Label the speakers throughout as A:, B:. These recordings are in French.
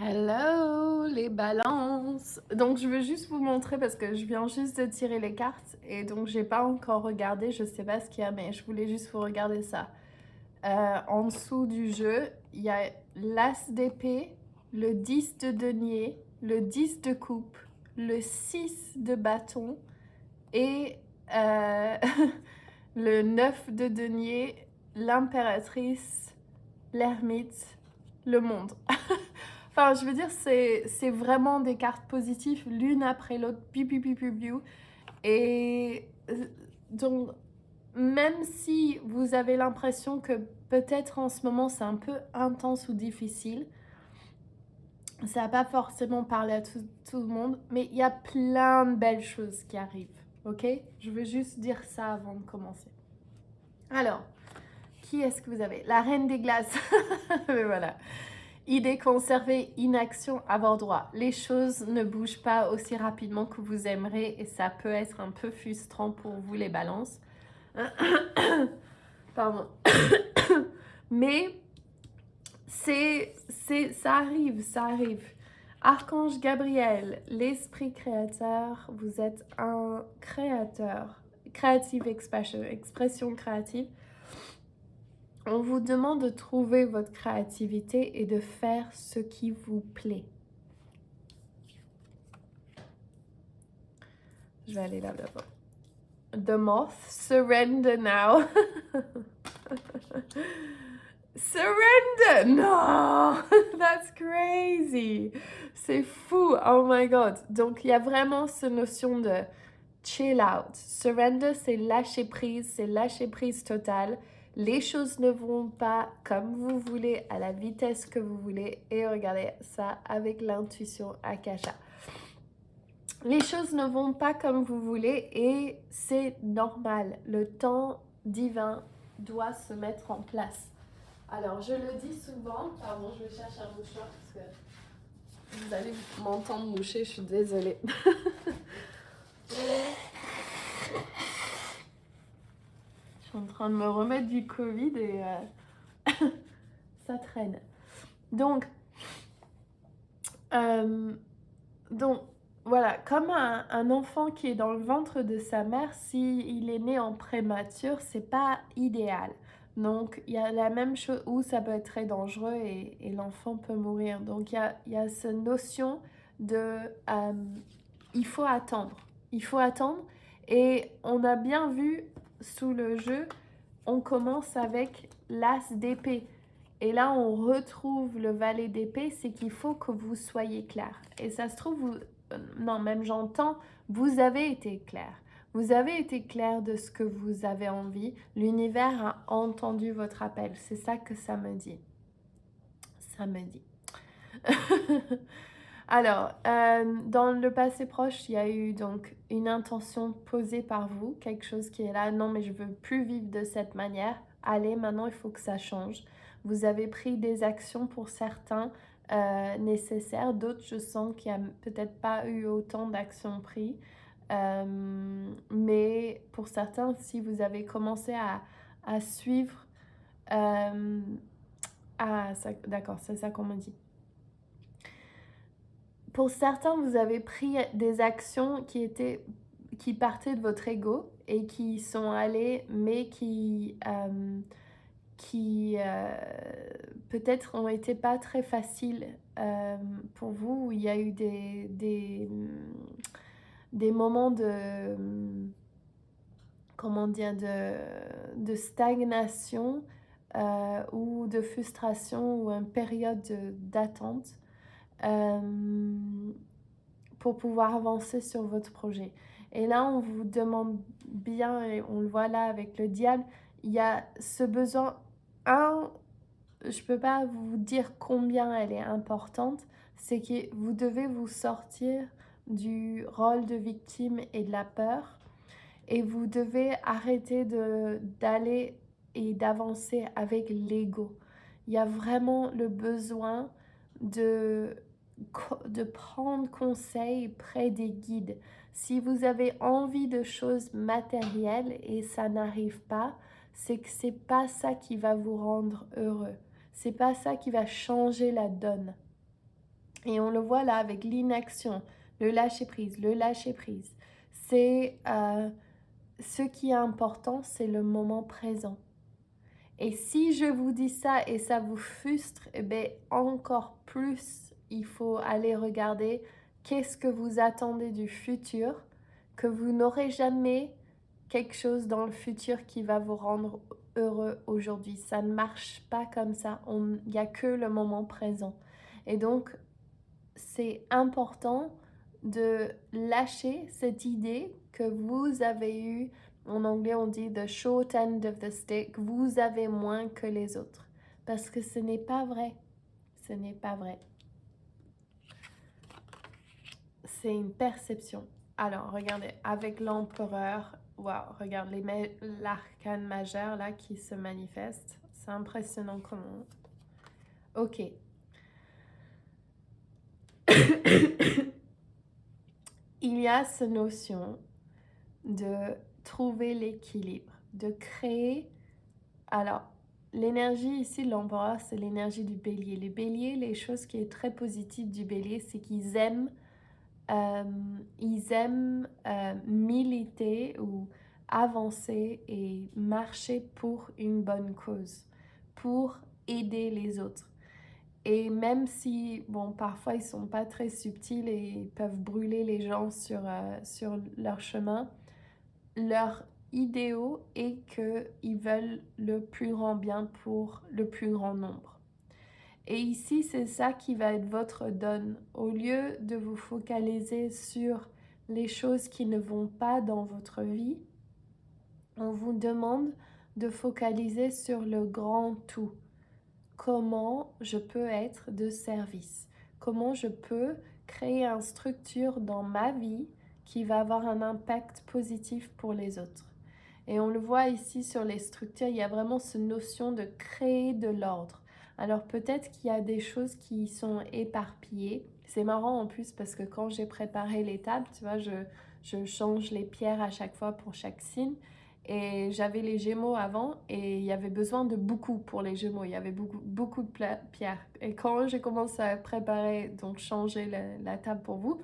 A: Hello les balances. Donc je veux juste vous montrer parce que je viens juste de tirer les cartes et donc j'ai pas encore regardé, je sais pas ce qu'il y a mais je voulais juste vous regarder ça. En dessous du jeu, il y a l'as d'épée, le 10 de denier, le 10 de coupe, le 6 de bâton et le 9 de denier, l'impératrice, l'ermite, le monde. Enfin, je veux dire, c'est vraiment des cartes positives, l'une après l'autre, piu, piu, piu, piu, piu. Et donc, même si vous avez l'impression que peut-être en ce moment c'est un peu intense ou difficile, ça va pas forcément parler à tout le monde, mais il y a plein de belles choses qui arrivent, ok? Je veux juste dire ça avant de commencer. Alors, qui est-ce que vous avez? La reine des glaces. Mais voilà. Idée conservée, inaction, avoir droit. Les choses ne bougent pas aussi rapidement que vous aimeriez et ça peut être un peu frustrant pour vous les balances. Pardon. Mais ça arrive, ça arrive. Archange Gabriel, l'esprit créateur, vous êtes un créateur. Creative expression créative. On vous demande de trouver votre créativité et de faire ce qui vous plaît. Je vais aller là d'abord. The Moth, surrender now. Surrender! No! That's crazy! C'est fou! Oh my god! Donc, il y a vraiment cette notion de chill out. Surrender, c'est lâcher prise totale. Les choses ne vont pas comme vous voulez, à la vitesse que vous voulez. Et regardez ça avec l'intuition Akasha. Les choses ne vont pas comme vous voulez et c'est normal. Le temps divin doit se mettre en place. Alors, je le dis souvent. Pardon, je vais chercher un mouchoir parce que vous allez m'entendre moucher, je suis désolée. Je suis en train de me remettre du Covid et ça traîne. Donc, voilà, comme un enfant qui est dans le ventre de sa mère, s'il est né en prémature, c'est pas idéal. Donc, il y a la même chose où ça peut être très dangereux et l'enfant peut mourir. Donc, il y a cette notion de... il faut attendre. Il faut attendre. Et on a bien vu sous le jeu, on commence avec l'as d'épée. Et là, on retrouve le valet d'épée, c'est qu'il faut que vous soyez clair. Et ça se trouve, non, même j'entends, vous avez été clair. Vous avez été clair de ce que vous avez envie. L'univers a entendu votre appel. C'est ça que ça me dit. Ça me dit. Alors, dans le passé proche, il y a eu donc une intention posée par vous, quelque chose qui est là, non mais je veux plus vivre de cette manière, allez maintenant il faut que ça change. Vous avez pris des actions pour certains nécessaires, d'autres je sens qu'il n'y a peut-être pas eu autant d'actions prises, mais pour certains si vous avez commencé à suivre, d'accord c'est ça qu'on me dit. Pour certains, vous avez pris des actions qui partaient de votre ego et qui sont allées, mais qui peut-être ont été pas très faciles pour vous. Il y a eu des moments de, comment dire, de stagnation ou de frustration ou une période d'attente. Pour pouvoir avancer sur votre projet. Et là, on vous demande bien, et on le voit là avec le diable, il y a ce besoin, je ne peux pas vous dire combien elle est importante, c'est que vous devez vous sortir du rôle de victime et de la peur, et vous devez arrêter d'aller et d'avancer avec l'ego. Il y a vraiment le besoin de prendre conseil près des guides. Si vous avez envie de choses matérielles et ça n'arrive pas, c'est que c'est pas ça qui va vous rendre heureux. C'est pas ça qui va changer la donne. Et on le voit là avec l'inaction, le lâcher-prise, le lâcher-prise. C'est ce qui est important, c'est le moment présent. Et si je vous dis ça et ça vous frustre, eh bien encore plus, il faut aller regarder qu'est-ce que vous attendez du futur, que vous n'aurez jamais quelque chose dans le futur qui va vous rendre heureux aujourd'hui. Ça ne marche pas comme ça. Il n'y a que le moment présent. Et donc, c'est important de lâcher cette idée que vous avez eue. En anglais, on dit the short end of the stick. Vous avez moins que les autres. Parce que ce n'est pas vrai. Ce n'est pas vrai. C'est une perception. Alors, regardez, avec l'empereur, waouh, regarde l'arcane majeur là qui se manifeste. C'est impressionnant comment. Ok. Il y a cette notion de trouver l'équilibre, de créer. Alors, l'énergie ici de l'empereur, c'est l'énergie du bélier. Les béliers, les choses qui est très positives du bélier, c'est qu'ils aiment militer ou avancer et marcher pour une bonne cause, pour aider les autres. Et même si, bon, parfois ils sont pas très subtils et ils peuvent brûler les gens sur leur chemin, leur idéal est qu'ils veulent le plus grand bien pour le plus grand nombre. Et ici, c'est ça qui va être votre donne. Au lieu de vous focaliser sur les choses qui ne vont pas dans votre vie, on vous demande de focaliser sur le grand tout. Comment je peux être de service? Comment je peux créer une structure dans ma vie qui va avoir un impact positif pour les autres? Et on le voit ici sur les structures, il y a vraiment cette notion de créer de l'ordre. Alors peut-être qu'il y a des choses qui sont éparpillées. C'est marrant en plus parce que quand j'ai préparé les tables, tu vois, je change les pierres à chaque fois pour chaque signe. Et j'avais les Gémeaux avant et il y avait besoin de beaucoup pour les Gémeaux. Il y avait beaucoup de pierres. Et quand j'ai commencé à préparer, donc changer la table pour vous,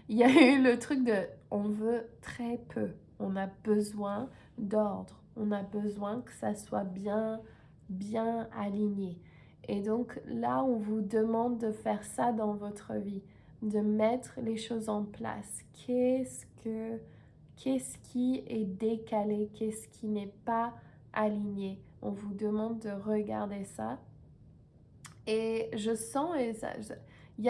A: il y a eu le truc de on veut très peu. On a besoin d'ordre. On a besoin que ça soit bien aligné. Et donc là, on vous demande de faire ça dans votre vie, de mettre les choses en place. Qu'est-ce qui est décalé? Qu'est-ce qui n'est pas aligné? On vous demande de regarder ça. Et je sens, il y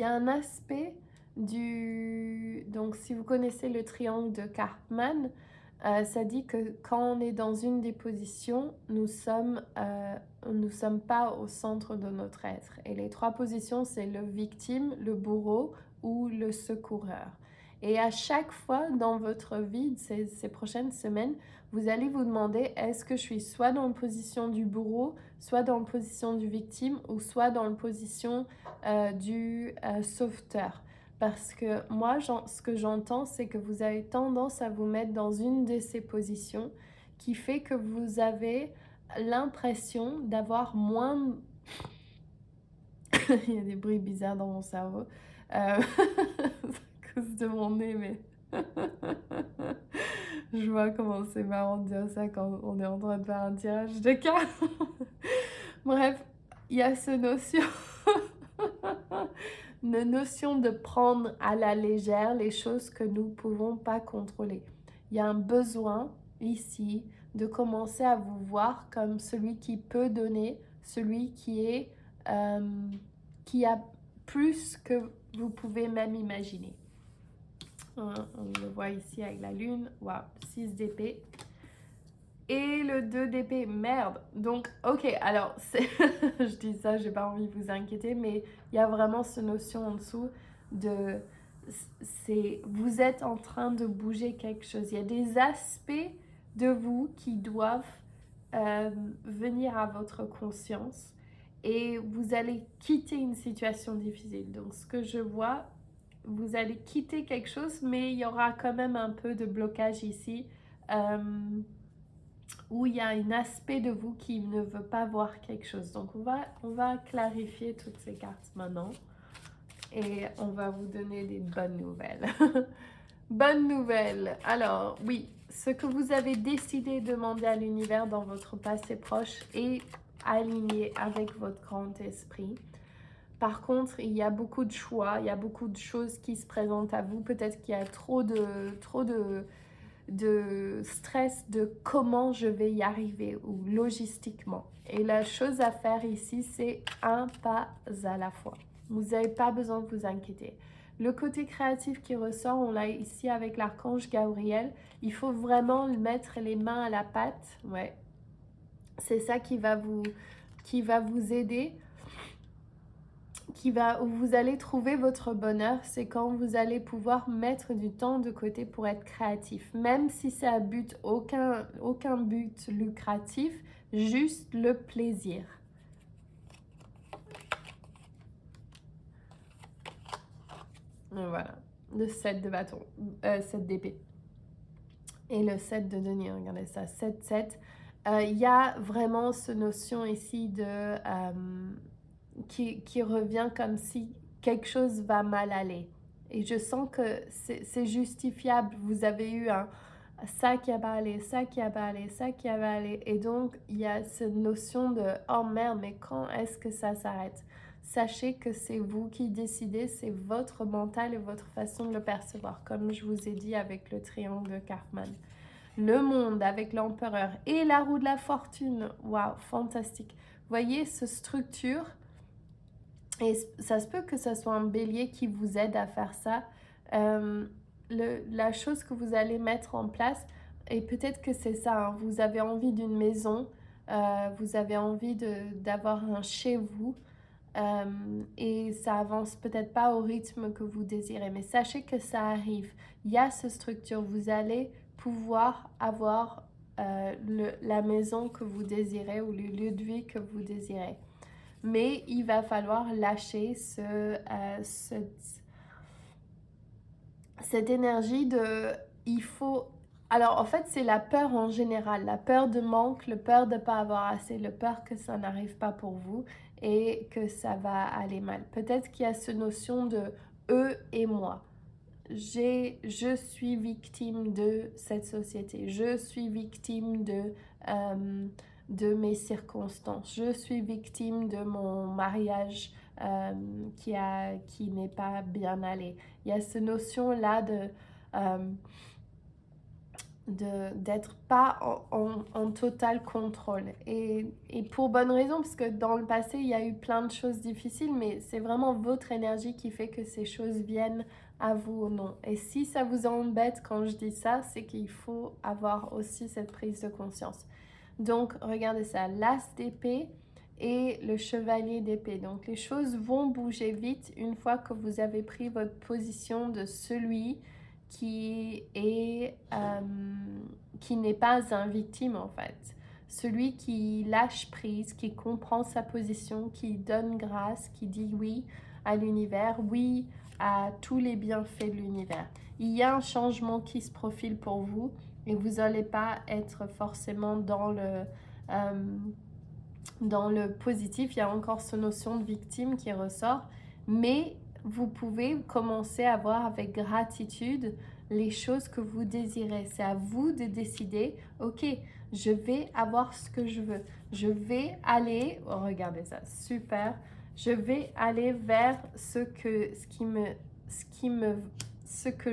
A: a un aspect donc si vous connaissez le triangle de Karpman, ça dit que quand on est dans une des positions, nous sommes pas au centre de notre être. Et les trois positions, c'est le victime, le bourreau ou le secoureur. Et à chaque fois dans votre vie, ces prochaines semaines, vous allez vous demander, est-ce que je suis soit dans la position du bourreau, soit dans la position du victime, ou soit dans la position du sauveteur? Parce que moi, ce que j'entends, c'est que vous avez tendance à vous mettre dans une de ces positions qui fait que vous avez l'impression d'avoir moins... Il y a des bruits bizarres dans mon cerveau. À cause de mon nez, mais... Je vois comment c'est marrant de dire ça quand on est en train de faire un tirage de cartes. Bref, il y a cette notion... une notion de prendre à la légère les choses que nous ne pouvons pas contrôler. Il y a un besoin ici de commencer à vous voir comme celui qui peut donner, celui qui a plus que vous pouvez même imaginer. On le voit ici avec la lune. Waouh, 6 d'épée. Et le 2 d'épée, merde. Donc, ok, alors, je dis ça, j'ai pas envie de vous inquiéter, mais il y a vraiment cette notion en dessous de... vous êtes en train de bouger quelque chose. Il y a des aspects de vous qui doivent venir à votre conscience et vous allez quitter une situation difficile. Donc, ce que je vois, vous allez quitter quelque chose, mais il y aura quand même un peu de blocage ici. Où il y a un aspect de vous qui ne veut pas voir quelque chose. Donc on va clarifier toutes ces cartes maintenant. et on va vous donner des bonnes nouvelles. Bonne nouvelle. Alors, oui, ce que vous avez décidé de demander à l'univers dans votre passé proche est aligné avec votre grand esprit. Par contre, il y a beaucoup de choix, il y a beaucoup de choses qui se présentent à vous. Peut-être qu'il y a trop de stress de comment je vais y arriver ou logistiquement. Et la chose à faire ici, c'est un pas à la fois. Vous n'avez pas besoin de vous inquiéter. Le côté créatif qui ressort, on l'a ici avec l'archange Gabriel. Il faut vraiment mettre les mains à la pâte. Ouais. C'est ça qui va vous aider, où vous allez trouver votre bonheur. C'est quand vous allez pouvoir mettre du temps de côté pour être créatif. Même si c'est à but, aucun but lucratif, juste le plaisir. Voilà, le 7 de bâton, 7 d'épée. Et le 7 de denier, regardez ça, 7-7. Il y a vraiment cette notion ici de... qui revient comme si quelque chose va mal aller. Et je sens que c'est justifiable. Vous avez eu ça qui a pas allé, ça qui a pas allé, ça qui a pas allé. Et donc, il y a cette notion de « Oh merde, mais quand est-ce que ça s'arrête ?» Sachez que c'est vous qui décidez, c'est votre mental et votre façon de le percevoir, comme je vous ai dit avec le triangle de Karpman. Le monde avec l'empereur et la roue de la fortune. Waouh, fantastique. Voyez, ce structure, et ça se peut que ce soit un bélier qui vous aide à faire ça. La chose que vous allez mettre en place, et peut-être que c'est ça, hein, vous avez envie d'une maison, vous avez envie d'avoir un chez vous, et ça avance peut-être pas au rythme que vous désirez, mais sachez que ça arrive. Il y a cette structure, vous allez pouvoir avoir la maison que vous désirez ou le lieu de vie que vous désirez. Mais il va falloir lâcher cette énergie de il faut... Alors en fait c'est la peur en général, la peur de manque, la peur de ne pas avoir assez, la peur que ça n'arrive pas pour vous et que ça va aller mal. Peut-être qu'il y a cette notion de eux et moi. Je suis victime de cette société, je suis victime de mes circonstances, je suis victime de mon mariage qui n'est pas bien allé. Il y a cette notion-là d'être pas en total contrôle. Et pour bonne raison, parce que dans le passé, il y a eu plein de choses difficiles, mais c'est vraiment votre énergie qui fait que ces choses viennent à vous ou non. Et si ça vous embête quand je dis ça, c'est qu'il faut avoir aussi cette prise de conscience. Donc, regardez ça, l'as d'épée et le chevalier d'épée. Donc, les choses vont bouger vite une fois que vous avez pris votre position de celui qui n'est pas un victime en fait. Celui qui lâche prise, qui comprend sa position, qui donne grâce, qui dit oui à l'univers, oui à tous les bienfaits de l'univers. Il y a un changement qui se profile pour vous et vous n'allez pas être forcément dans le positif. Il y a encore cette notion de victime qui ressort, mais vous pouvez commencer à voir avec gratitude les choses que vous désirez. C'est à vous de décider, ok, je vais avoir ce que je veux. Je vais aller, oh, regardez ça, super. Je vais aller vers ce que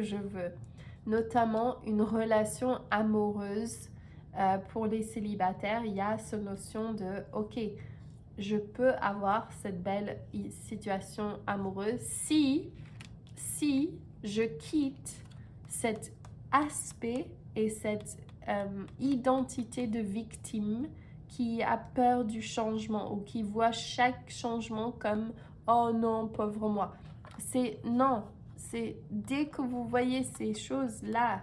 A: je veux. Notamment une relation amoureuse. Pour les célibataires, il y a cette notion de, ok, je peux avoir cette belle situation amoureuse si je quitte cet aspect et cette identité de victime qui a peur du changement ou qui voit chaque changement comme « Oh non, pauvre moi ». C'est dès que vous voyez ces choses-là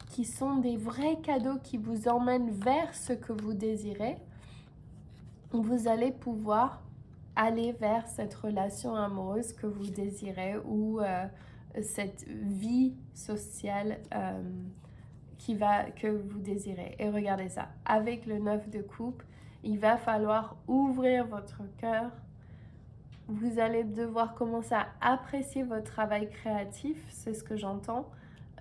A: qui sont des vrais cadeaux qui vous emmènent vers ce que vous désirez, vous allez pouvoir aller vers cette relation amoureuse que vous désirez ou cette vie sociale que vous désirez. Et regardez ça, avec le 9 de coupe, il va falloir ouvrir votre cœur vous allez devoir commencer à apprécier votre travail créatif, c'est ce que j'entends,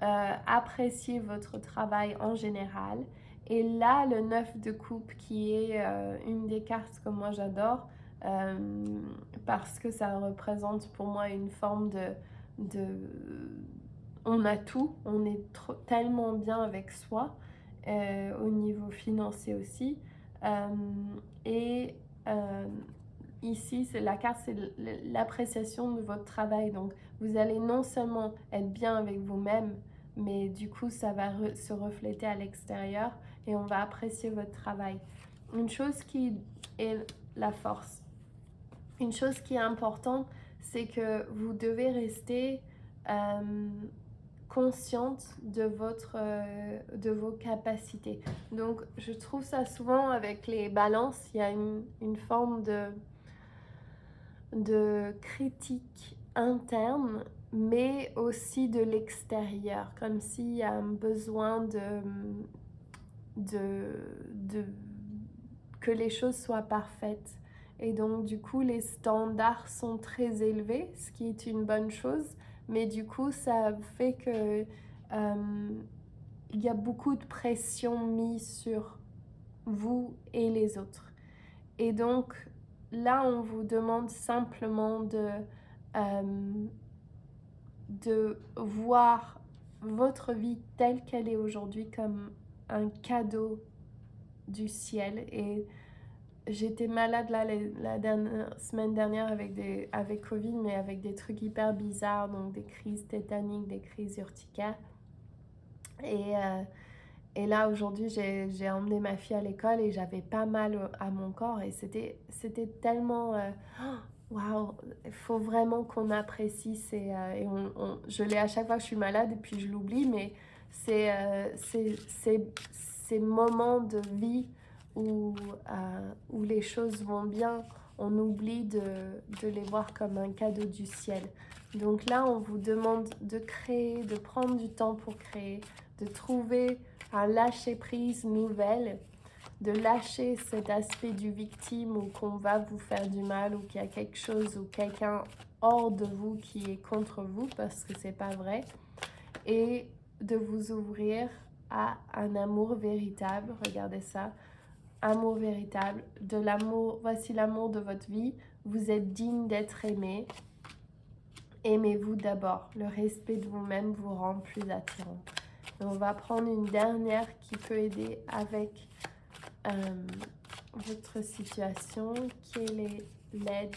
A: apprécier votre travail en général. Et là, le 9 de coupe, qui est une des cartes que moi j'adore, parce que ça représente pour moi une forme de on a tout, on est tellement bien avec soi, au niveau financier aussi. Et ici, la carte, c'est l'appréciation de votre travail. Donc, vous allez non seulement être bien avec vous-même, mais du coup, ça va se refléter à l'extérieur et on va apprécier votre travail. Une chose qui est la force. Une chose qui est importante, c'est que vous devez rester consciente de vos capacités. Donc, je trouve ça souvent avec les balances, il y a une forme de critique interne, mais aussi de l'extérieur, comme s'il y a un besoin que les choses soient parfaites. Et donc, du coup, les standards sont très élevés, ce qui est une bonne chose, mais du coup, ça fait que il y a beaucoup de pression mise sur vous et les autres. Et donc, là, on vous demande simplement de voir votre vie telle qu'elle est aujourd'hui comme un cadeau du ciel. Et j'étais malade là, semaine dernière avec Covid, mais avec des trucs hyper bizarres, donc des crises tétaniques, des crises urticaires. Et là, aujourd'hui, j'ai emmené ma fille à l'école et j'avais pas mal à mon corps. Et c'était tellement... waouh, il faut vraiment qu'on apprécie je l'ai à chaque fois que je suis malade et puis je l'oublie, mais ces moments de vie où les choses vont bien, on oublie de les voir comme un cadeau du ciel. Donc là, on vous demande de créer, de prendre du temps pour créer, de trouver un lâcher-prise nouvelle, de lâcher cet aspect du victime ou qu'on va vous faire du mal ou qu'il y a quelque chose ou quelqu'un hors de vous qui est contre vous, parce que c'est pas vrai, et de vous ouvrir à un amour véritable. Regardez ça, amour véritable, de l'amour. Voici l'amour de votre vie, vous êtes digne d'être aimé. Aimez-vous d'abord, le respect de vous-même vous rend plus attirant. Et on va prendre une dernière qui peut aider avec votre situation. Quelle est l'aide?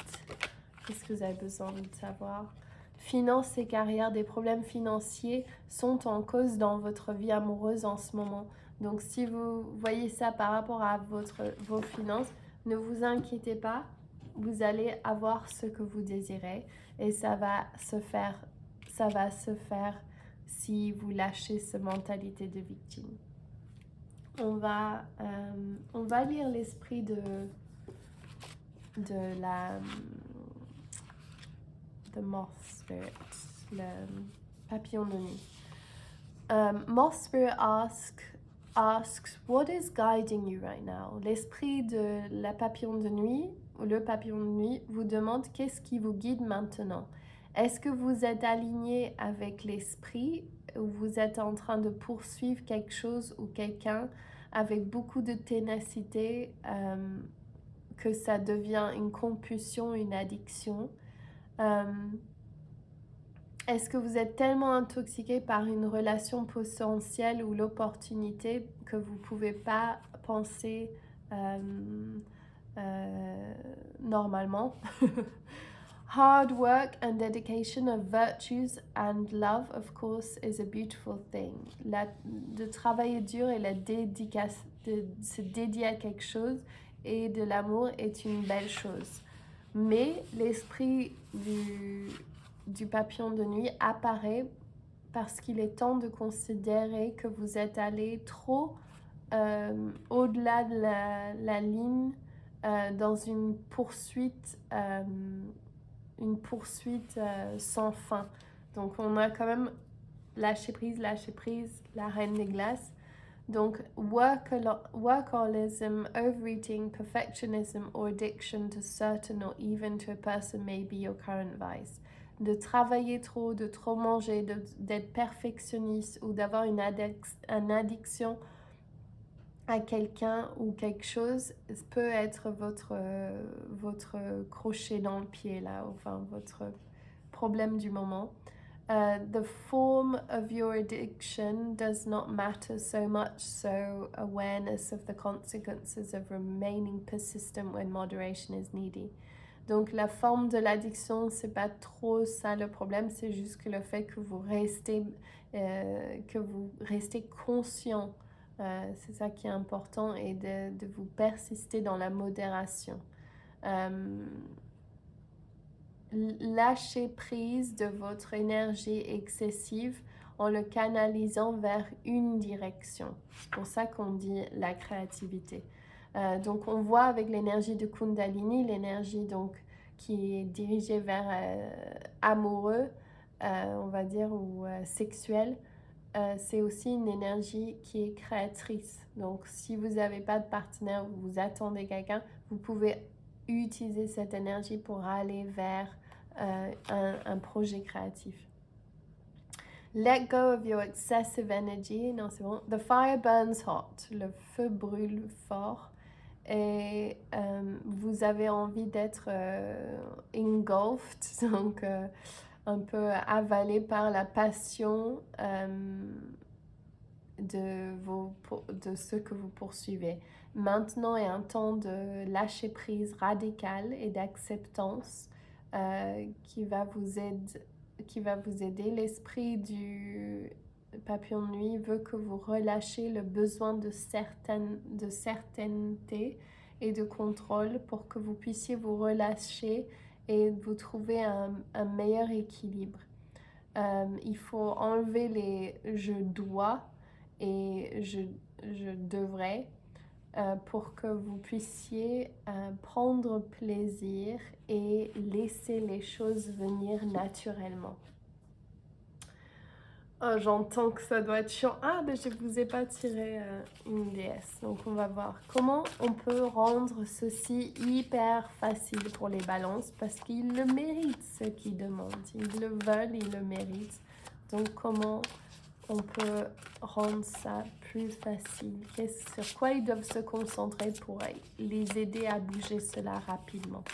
A: Qu'est-ce que vous avez besoin de savoir? Finances et carrière, des problèmes financiers sont en cause dans votre vie amoureuse en ce moment. Donc si vous voyez ça par rapport à vos finances, ne vous inquiétez pas, vous allez avoir ce que vous désirez et ça va se faire si vous lâchez cette mentalité de victime. On va lire l'esprit de Moth Spirit, le papillon de nuit. Moth Spirit asks, what is guiding you right now? L'esprit de la papillon de nuit, ou le papillon de nuit, vous demande qu'est-ce qui vous guide maintenant. Est-ce que vous êtes aligné avec l'esprit ou vous êtes en train de poursuivre quelque chose ou quelqu'un avec beaucoup de ténacité, que ça devient une compulsion, une addiction? Est-ce que vous êtes tellement intoxiqué par une relation potentielle ou l'opportunité que vous ne pouvez pas penser normalement? Hard work and dedication of virtues and love, of course, is a beautiful thing. De travailler dur et de se dédier à quelque chose et de l'amour est une belle chose. Mais l'esprit du papillon de nuit apparaît parce qu'il est temps de considérer que vous êtes allé trop au-delà de la ligne dans une poursuite sans fin. Donc on a quand même lâché prise, la reine des glaces. Donc, workaholism, overeating, perfectionism, or addiction to certain or even to a person may be your current vice. De travailler trop, de trop manger, d'être perfectionniste ou d'avoir une addiction à quelqu'un ou quelque chose peut être votre crochet dans le pied là, enfin votre problème du moment. The form of your addiction does not matter so much, so awareness of the consequences of remaining persistent when moderation is needy. Donc la forme de l'addiction, c'est pas trop ça le problème, c'est juste que le fait que vous restez conscient, c'est ça qui est important, et de vous persister dans la modération. Lâchez prise de votre énergie excessive en le canalisant vers une direction. C'est pour ça qu'on dit la créativité. Donc on voit avec l'énergie de Kundalini, l'énergie donc qui est dirigée vers amoureux, on va dire, ou sexuel. C'est aussi une énergie qui est créatrice. Donc si vous n'avez pas de partenaire, vous attendez quelqu'un, vous pouvez utiliser cette énergie pour aller vers un projet créatif. Let go of your excessive energy. Non, c'est bon. The fire burns hot. Le feu brûle fort. Et vous avez envie d'être engulfed, donc un peu avalé par la passion de ce que vous poursuivez. Maintenant est un temps de lâcher prise radicale et d'acceptance qui va vous aider. L'esprit du papillon de nuit veut que vous relâchez le besoin de certaineté et de contrôle pour que vous puissiez vous relâcher et vous trouver un meilleur équilibre. Il faut enlever les « je dois » et je devrais pour que vous puissiez prendre plaisir et laisser les choses venir naturellement. Oh, j'entends que ça doit être chiant. Ah, mais je ne vous ai pas tiré une déesse. Donc, on va voir comment on peut rendre ceci hyper facile pour les balances parce qu'ils le méritent, ceux qui demandent. Ils le veulent, ils le méritent. Donc, comment on peut rendre ça plus facile? Sur quoi ils doivent se concentrer pour les aider à bouger cela rapidement?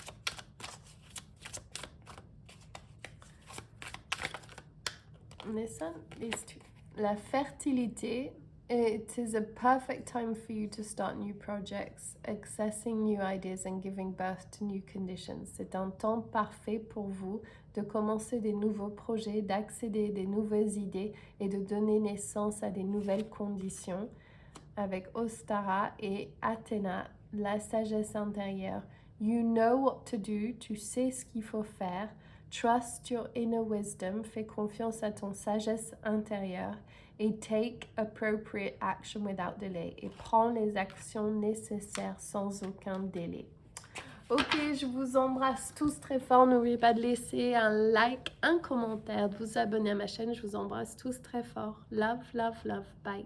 A: Listen, these two. La fertilité, it is a perfect time for you to start new projects, accessing new ideas and giving birth to new conditions. C'est un temps parfait pour vous de commencer des nouveaux projets, d'accéder à des nouvelles idées et de donner naissance à des nouvelles conditions. Avec Ostara et Athéna, la sagesse intérieure. You know what to do, tu sais ce qu'il faut faire. Trust your inner wisdom, fais confiance à ton sagesse intérieure et take appropriate action without delay et prends les actions nécessaires sans aucun délai. Ok, je vous embrasse tous très fort. N'oubliez pas de laisser un like, un commentaire, de vous abonner à ma chaîne. Je vous embrasse tous très fort. Love, love, love. Bye.